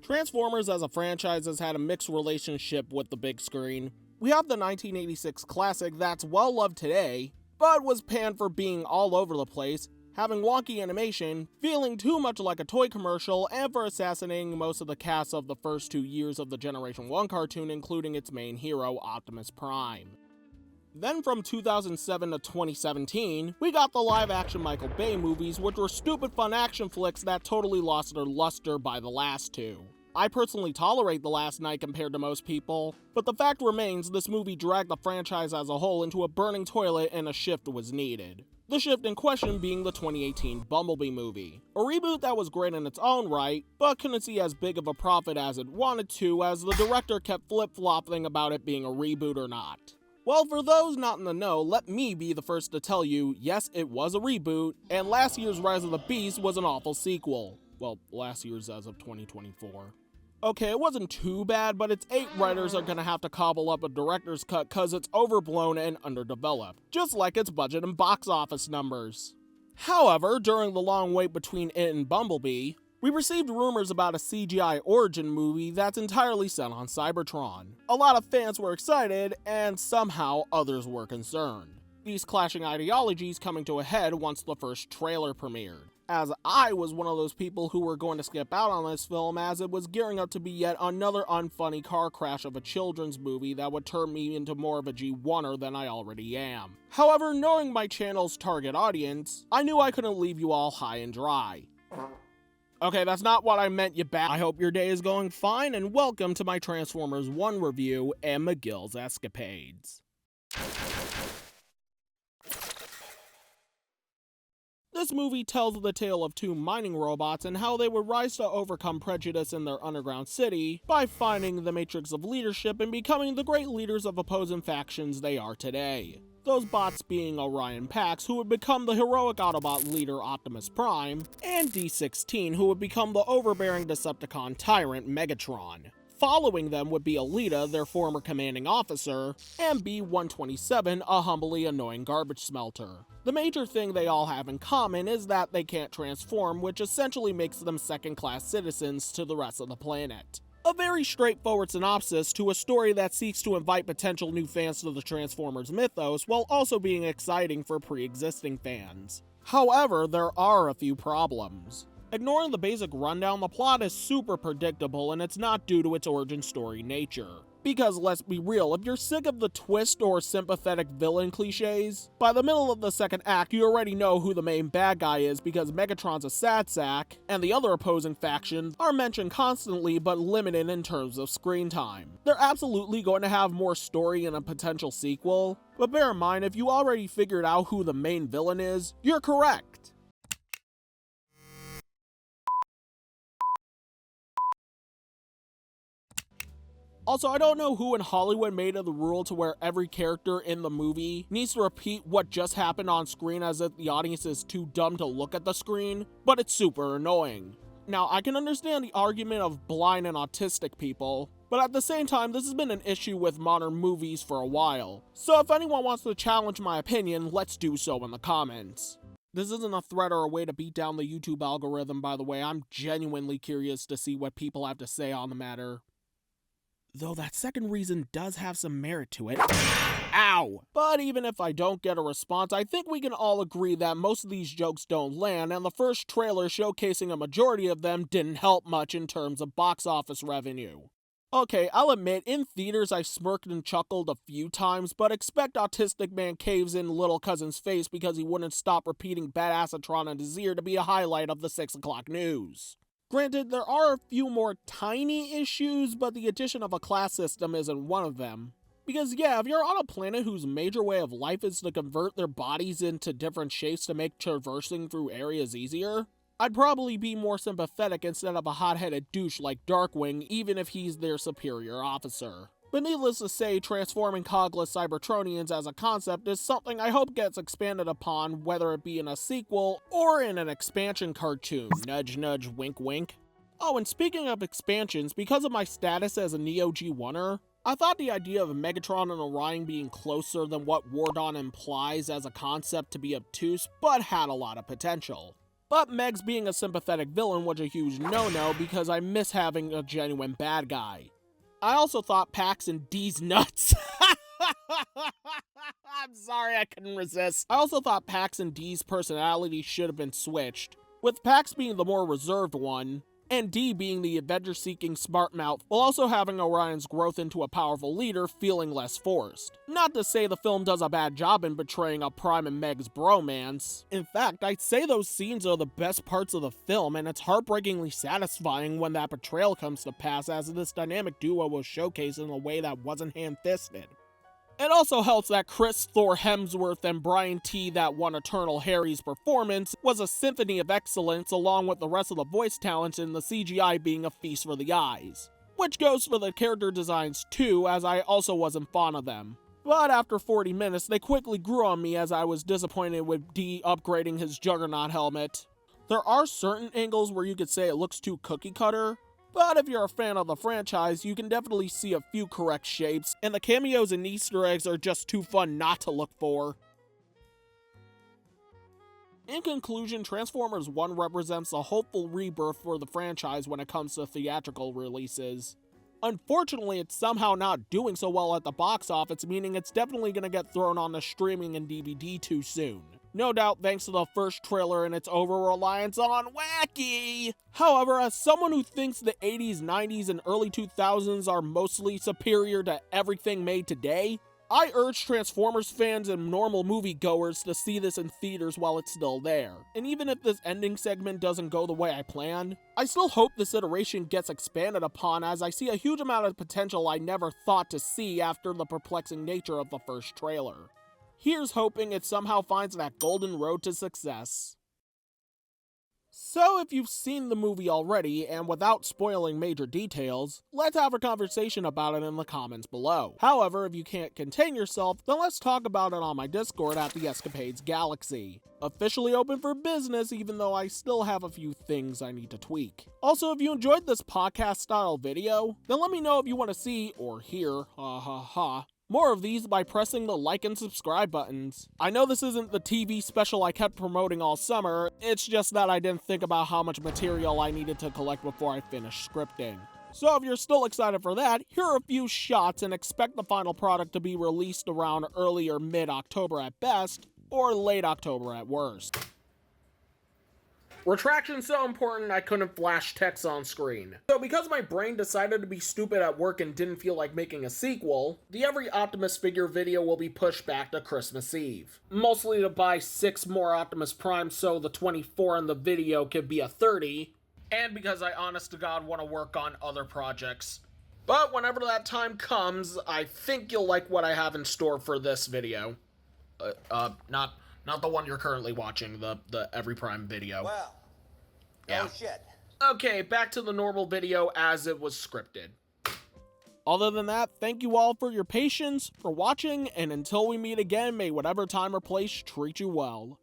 Transformers as a franchise has had a mixed relationship with the big screen. We have the 1986 classic that's well loved today, but was panned for being all over the place, having wonky animation, feeling too much like a toy commercial, and for assassinating most of the cast of the first 2 years of the Generation 1 cartoon, including its main hero, Optimus Prime. Then from 2007 to 2017, we got the live-action Michael Bay movies, which were stupid fun action flicks that totally lost their luster by the last two. I personally tolerate The Last Knight compared to most people, but the fact remains this movie dragged the franchise as a whole into a burning toilet and a shift was needed. The shift in question being the 2018 Bumblebee movie. A reboot that was great in its own right, but couldn't see as big of a profit as it wanted to, as the director kept flip-flopping about it being a reboot or not. Well, for those not in the know, let me be the first to tell you, yes, it was a reboot, and last year's Rise of the Beast was an awful sequel. Well, last year's as of 2024. Okay, it wasn't too bad, but its 8 writers are gonna have to cobble up a director's cut cause it's overblown and underdeveloped, just like its budget and box office numbers. However, during the long wait between it and Bumblebee, we received rumors about a CGI origin movie that's entirely set on Cybertron. A lot of fans were excited, and somehow others were concerned. These clashing ideologies coming to a head once the first trailer premiered, as I was one of those people who were going to skip out on this film as it was gearing up to be yet another unfunny car crash of a children's movie that would turn me into more of a G1er than I already am. However, knowing my channel's target audience, I knew I couldn't leave you all high and dry. Okay, that's not what I meant, you bat. I hope your day is going fine, and welcome to my Transformers 1 review and Mcgill's Escapades. This movie tells the tale of 2 mining robots and how they would rise to overcome prejudice in their underground city by finding the matrix of leadership and becoming the great leaders of opposing factions they are today. Those bots being Orion Pax, who would become the heroic Autobot leader Optimus Prime, and D-16, who would become the overbearing Decepticon tyrant Megatron. Following them would be Alita, their former commanding officer, and B-127, a humbly annoying garbage smelter. The major thing they all have in common is that they can't transform, which essentially makes them second-class citizens to the rest of the planet. A very straightforward synopsis to a story that seeks to invite potential new fans to the Transformers mythos while also being exciting for pre-existing fans. However, there are a few problems. Ignoring the basic rundown, the plot is super predictable and it's not due to its origin story nature. Because let's be real, if you're sick of the twist or sympathetic villain cliches, by the middle of the second act you already know who the main bad guy is because Megatron's a sad sack, and the other opposing factions are mentioned constantly but limited in terms of screen time. They're absolutely going to have more story in a potential sequel, but bear in mind if you already figured out who the main villain is, you're correct. Also, I don't know who in Hollywood made it the rule to where every character in the movie needs to repeat what just happened on screen as if the audience is too dumb to look at the screen, but it's super annoying. Now, I can understand the argument of blind and autistic people, but at the same time, this has been an issue with modern movies for a while. So if anyone wants to challenge my opinion, let's do so in the comments. This isn't a threat or a way to beat down the YouTube algorithm, by the way. I'm genuinely curious to see what people have to say on the matter. Though that second reason does have some merit to it. Ow! But even if I don't get a response, I think we can all agree that most of these jokes don't land, and the first trailer showcasing a majority of them didn't help much in terms of box office revenue. Okay, I'll admit, in theaters I've smirked and chuckled a few times, but expect Autistic Man caves in little cousin's face because he wouldn't stop repeating Badassatron in his ear to be a highlight of the 6 o'clock news. Granted, there are a few more tiny issues, but the addition of a class system isn't one of them. Because yeah, if you're on a planet whose major way of life is to convert their bodies into different shapes to make traversing through areas easier, I'd probably be more sympathetic instead of a hot-headed douche like Darkwing, even if he's their superior officer. But needless to say, transforming cogless Cybertronians as a concept is something I hope gets expanded upon, whether it be in a sequel or in an expansion cartoon. Nudge nudge, wink wink. Oh, and speaking of expansions, because of my status as a Neo G1er, I thought the idea of Megatron and Orion being closer than what War Dawn implies as a concept to be obtuse, but had a lot of potential. But Meg's being a sympathetic villain was a huge no-no because I miss having a genuine bad guy. I also thought Pax and D's nuts. I'm sorry, I couldn't resist. I also thought Pax and D's personality should have been switched, with Pax being the more reserved one, and D being the adventure-seeking smart mouth, while also having Orion's growth into a powerful leader feeling less forced. Not to say the film does a bad job in portraying a Prime and Meg's bromance. In fact, I'd say those scenes are the best parts of the film, and it's heartbreakingly satisfying when that portrayal comes to pass, as this dynamic duo was showcased in a way that wasn't hand-fisted. It also helps that Chris Thor Hemsworth and Brian T. that won Eternal Harry's performance was a symphony of excellence, along with the rest of the voice talents and the CGI being a feast for the eyes. Which goes for the character designs too, as I also wasn't fond of them. But after 40 minutes, they quickly grew on me as I was disappointed with D upgrading his Juggernaut helmet. There are certain angles where you could say it looks too cookie cutter, but if you're a fan of the franchise, you can definitely see a few correct shapes, and the cameos and Easter eggs are just too fun not to look for. In conclusion, Transformers 1 represents a hopeful rebirth for the franchise when it comes to theatrical releases. Unfortunately, it's somehow not doing so well at the box office, meaning it's definitely going to get thrown on the streaming and DVD too soon. No doubt thanks to the first trailer and its over-reliance on wacky! However, as someone who thinks the 80s, 90s, and early 2000s are mostly superior to everything made today, I urge Transformers fans and normal moviegoers to see this in theaters while it's still there. And even if this ending segment doesn't go the way I planned, I still hope this iteration gets expanded upon, as I see a huge amount of potential I never thought to see after the perplexing nature of the first trailer. Here's hoping it somehow finds that golden road to success. So if you've seen the movie already, and without spoiling major details, let's have a conversation about it in the comments below. However, if you can't contain yourself, then let's talk about it on my Discord at the Escapades Galaxy. Officially open for business, even though I still have a few things I need to tweak. Also, if you enjoyed this podcast-style video, then let me know if you want to see, or hear, more of these by pressing the like and subscribe buttons. I know this isn't the TV special I kept promoting all summer, it's just that I didn't think about how much material I needed to collect before I finished scripting. So if you're still excited for that, here are a few shots, and expect the final product to be released around early or mid-October at best, or late October at worst. Retraction's so important I couldn't flash text on screen. So because my brain decided to be stupid at work and didn't feel like making a sequel, the Every Optimus figure video will be pushed back to Christmas Eve. Mostly to buy 6 more Optimus Primes so the 24 in the video could be a 30, and because I honest to God want to work on other projects. But whenever that time comes, I think you'll like what I have in store for this video. Not the one you're currently watching, the Every Prime video. Wow. Yeah. Oh shit. Okay, back to the normal video as it was scripted. Other than that, thank you all for your patience, for watching, and until we meet again, may whatever time or place treat you well.